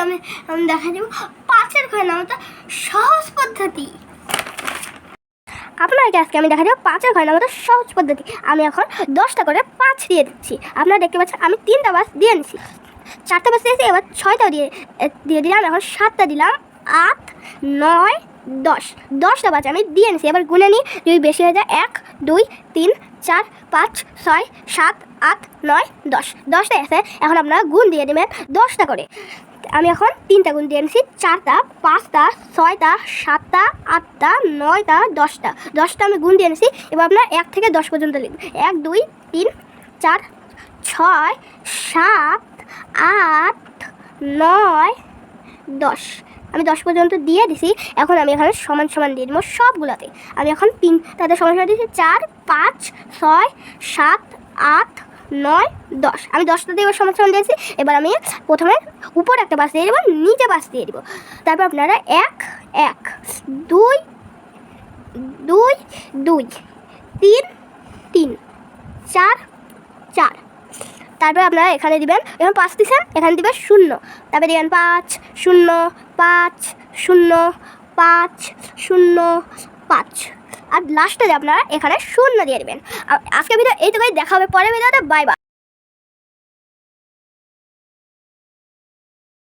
আমি দেখা দেবো 5-এর ঘরে নামাতে সহজ পদ্ধতি। আপনাকে আজকে আমি দেখা দেবো 5-এর ঘরে নামাতে সহজ পদ্ধতি। আমি এখন 10টা করে 5 দিয়ে দিচ্ছি। আপনারা দেখতে পাচ্ছেন আমি 3টা বাস দিয়ে নিচ্ছি, 4টা বাস দিয়েছি, এবার 6টাও দিয়ে দিলাম, এখন 7টা দিলাম, 8, 9, 10, 10টা বাস আমি দিয়ে নিচ্ছি। এবার গুনে নিই, যদি বেশি হয়ে যায় 1, 2, 3, 4, 5, 6, 7, 8, 9, 10, 10টা আছে। এখন আপনারা গুণ দিয়ে দেবেন 10টা করে। আমি এখন 3টা গুণ দিয়ে নিচ্ছি, 4টা, 5টা, 6টা, 7টা, 8টা, 9টা, 10টা, 10টা আমি গুণ দিয়ে নিচ্ছি। এবার আপনার 1 থেকে 10 পর্যন্ত লিখবেন। 1, 2, 3, 4, 6, 7, 8, 9, 10, আমি 10 পর্যন্ত দিয়ে দিছি। এখন আমি এখানে সমান সমান দিয়ে দিব সবগুলোতে। আমি এখন তাদের সমান সমান দিয়েছি 4, 5, 6, 7, 8, 9, 10, আমি 10টা দিয়ে সমান সমান দিয়েছি। এবার আমি প্রথমে উপরে একটা বাস দিয়ে দেবো, নিচে বাস দিয়ে দিব। তারপর আপনারা 1, 1, 2, 2, 2, 3, 3, 4, 4, তারপর আপনারা এখানে দিবেন, এখন 5 দিচ্ছেন, এখানে দিবেন 0, তারপরে দিবেন 5, 0, 5, 0, 5, 0, 5, আর লাস্টে আপনারা এখানে 0 দিয়ে দেবেন। আজকের ভিডিও এইটুকুই, দেখা হবে পরের ভিডিওতে। Bye bye.